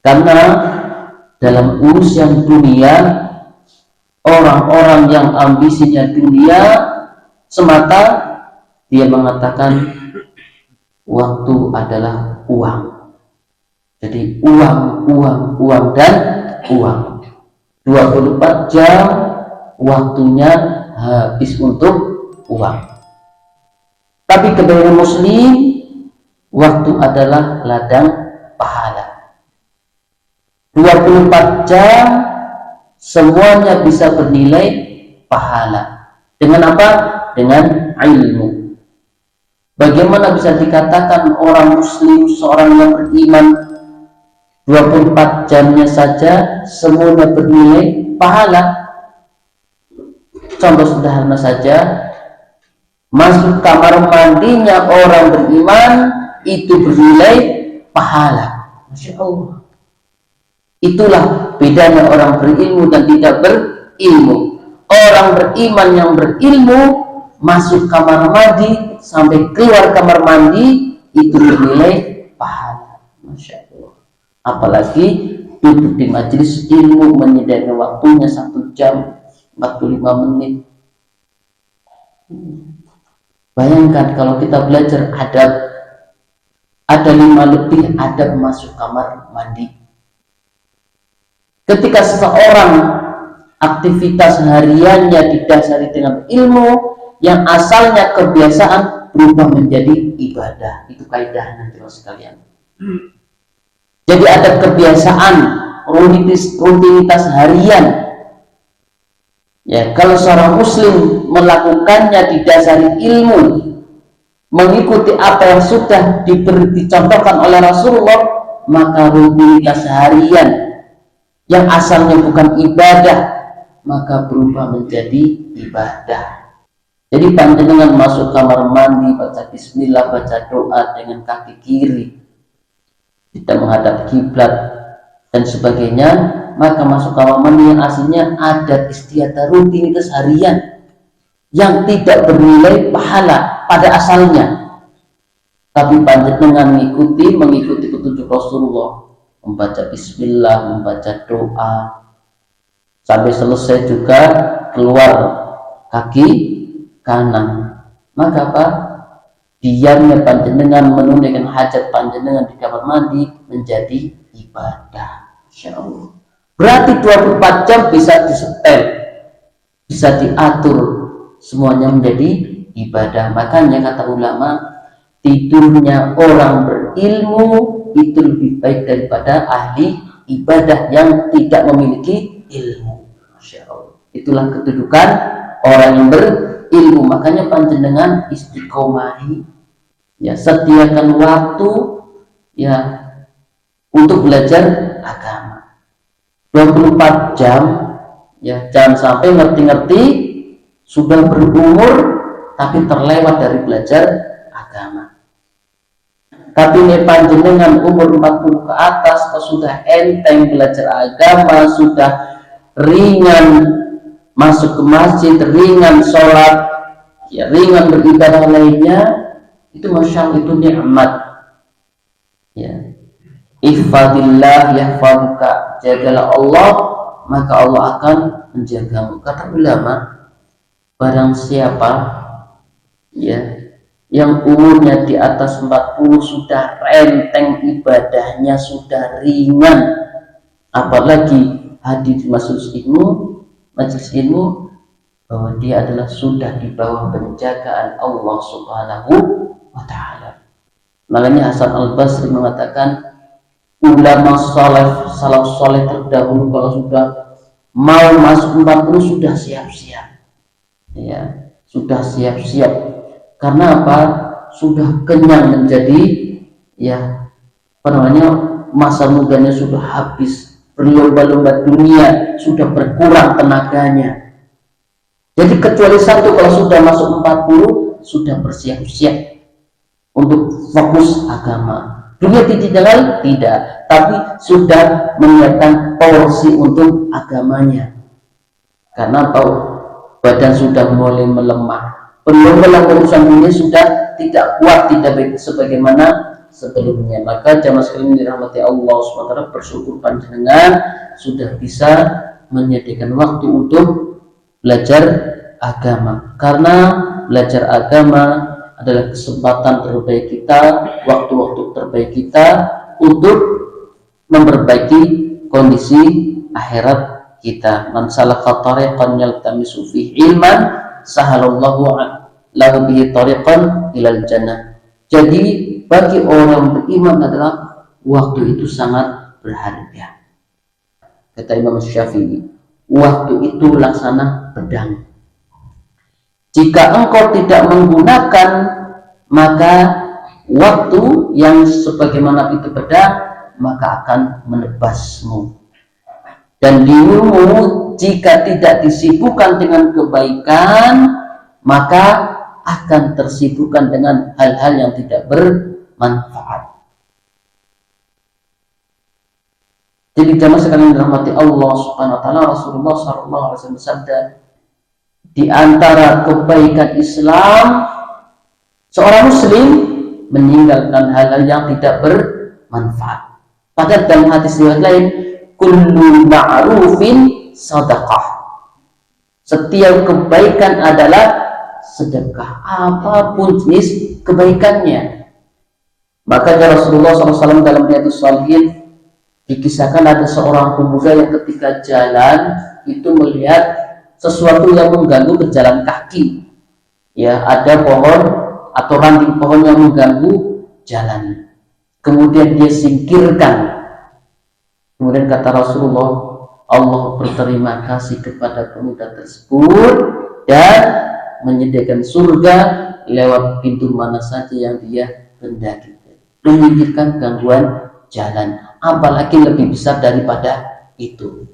Karena dalam urusan dunia, orang-orang yang ambisinya dunia semata, dia mengatakan waktu adalah uang. Jadi uang dan uang. 24 jam waktunya habis untuk uang. Tapi kebanyakan muslim, waktu adalah ladang pahala. 24 jam semuanya bisa bernilai pahala. Dengan apa? Dengan ilmu. Bagaimana bisa dikatakan orang muslim, seorang yang beriman, 24 jamnya saja semuanya bernilai pahala? Contoh sederhana saja, masuk kamar mandinya orang beriman itu bernilai pahala. Masya Allah. Itulah bedanya orang berilmu dan tidak berilmu. Orang beriman yang berilmu masuk kamar mandi sampai keluar kamar mandi itu bernilai pahala. Masya Allah. Apalagi duduk di majelis ilmu menyediakan waktunya 1 jam 45 menit. Bayangkan kalau kita belajar adab, ada 5 lebih adab masuk kamar mandi. Ketika seseorang aktivitas hariannya didasari dengan ilmu yang asalnya kebiasaan berubah menjadi ibadah. Itu kaidahnya terus sekalian. Jadi ada kebiasaan rutinitas harian. Ya, kalau seorang muslim melakukannya didasari ilmu, mengikuti apa yang sudah dicontohkan oleh Rasulullah, maka rutinitas harian yang asalnya bukan ibadah maka berubah menjadi ibadah. Jadi panjenengan masuk kamar mandi baca bismillah, baca doa dengan kaki kiri, kita menghadap kiblat dan sebagainya, maka masuk kamar mandi yang aslinya adat istiadat rutinitas harian yang tidak bernilai pahala pada asalnya, tapi panjenengan mengikuti petunjuk Rasulullah, membaca bismillah, membaca doa sampai selesai juga keluar kaki kanan, maka apa? Diamnya panjenengan menunaikan hajat panjenengan di kamar mandi menjadi ibadah. Insya Allah. Berarti 24 jam bisa disetel, bisa diatur, semuanya menjadi ibadah. Makanya kata ulama, tidurnya orang berilmu itu lebih baik daripada ahli ibadah yang tidak memiliki ilmu. Masya Allah. Itulah kedudukan orang yang berilmu. Makanya panjenengan istiqomahi, ya, sediakan waktu ya untuk belajar agama 24 jam, ya, jangan sampai ngerti-ngerti sudah berumur tapi terlewat dari belajar agama. Tapi ini panjenengan umur 40 ke atas sudah enteng belajar agama, sudah ringan masuk ke masjid, ringan sholat, ya, ringan beribadah lainnya, itu masya Allah, itu nikmat. Ya, ihfadillah yahfaduka, jagalah Allah maka Allah akan menjagamu. Kata ulama, barang siapa ya yang umurnya di atas 40 sudah renteng ibadahnya, sudah ringan, apalagi hadir di majelis ilmu, bahwa dia adalah sudah di bawah penjagaan Allah Subhanahu wa ta'ala. Makanya Hasan Al-Basri mengatakan, ulama salaf saleh terdahulu kalau sudah mau masuk 40 sudah siap-siap, ya, sudah siap-siap. Karena apa? Sudah kenyang menjadi, ya, masa mudanya sudah habis, berlomba-lomba dunia, sudah berkurang tenaganya. Jadi kecuali satu, kalau sudah masuk 40 sudah bersiap-siap untuk fokus agama. Dunia tidak, tapi sudah menyiapkan porsi untuk agamanya. Karena tahu badan sudah mulai melemah, belum dalam urusan dunia sudah tidak kuat, tidak baik sebagaimana sebelumnya. Maka jamaah sekalian dirahmati Allah SWT, bersyukur panjenengan sudah bisa menyediakan waktu untuk belajar agama, karena belajar agama adalah kesempatan terbaik kita, waktu-waktu terbaik kita untuk memperbaiki kondisi akhirat kita. Man salaka tariqan yaltamisu fihi ilman sahalallahu lahu bihi tariqan ilal jannah. Jadi bagi orang beriman adalah waktu itu sangat berharga. Kata Imam Syafi'i, waktu itu laksana pedang. Jika engkau tidak menggunakan, maka waktu yang sebagaimana itu pedang, maka akan menebasmu. Dan dirimu jika tidak disibukkan dengan kebaikan, maka akan tersibukkan dengan hal-hal yang tidak bermanfaat. Jadi jamaah sekalian dirahmati Allah Subhanahu wa taala, Rasulullah sallallahu alaihi wasallam bersabda, di antara kebaikan Islam, seorang muslim meninggalkan hal-hal yang tidak bermanfaat. Padahal dalam hadis riwayat lain, kullu ma'rufin sadaqah. Setiap kebaikan adalah sedekah, apapun jenis kebaikannya. Makanya Rasulullah SAW dalam Riyadhus Shalihin dikisahkan ada seorang pemuda yang ketika jalan itu melihat sesuatu yang mengganggu berjalan kaki. Ya, ada pohon atau ranting pohon yang mengganggu jalan. Kemudian dia singkirkan. Kemudian kata Rasulullah, Allah berterima kasih kepada pemuda tersebut dan menyediakan surga lewat pintu mana saja yang dia hendaki. Menyingkirkan gangguan jalan. Apalagi lebih besar daripada itu.